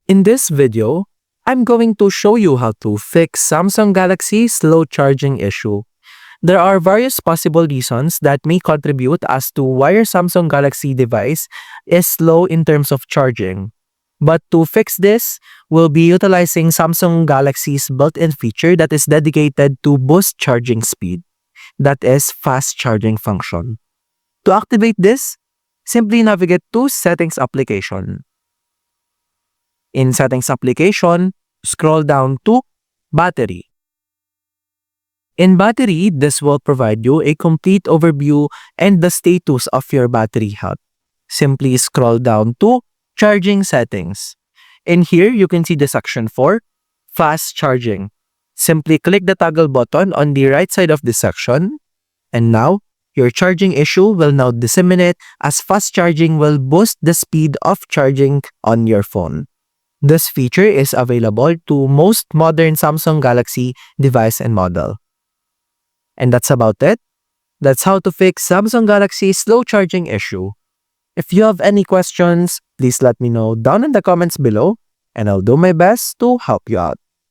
In this video, I'm going to show you how to fix Samsung Galaxy slow charging issue. There are various possible reasons that may contribute as to why your Samsung Galaxy device is slow in terms of charging. But to fix this, we'll be utilizing Samsung Galaxy's built-in feature that is dedicated to boost charging speed, that is fast charging function. To activate this, simply navigate to Settings application. In Settings application, scroll down to Battery. In Battery, this will provide you a complete overview and the status of your battery health. Simply scroll down to Charging Settings. In here, you can see the section for Fast Charging. Simply click the toggle button on the right side of the section. And now, your charging issue will now disseminate as fast charging will boost the speed of charging on your phone. This feature is available to most modern Samsung Galaxy device and model. And that's about it. That's how to fix Samsung Galaxy slow charging issue. If you have any questions, please let me know down in the comments below and I'll do my best to help you out.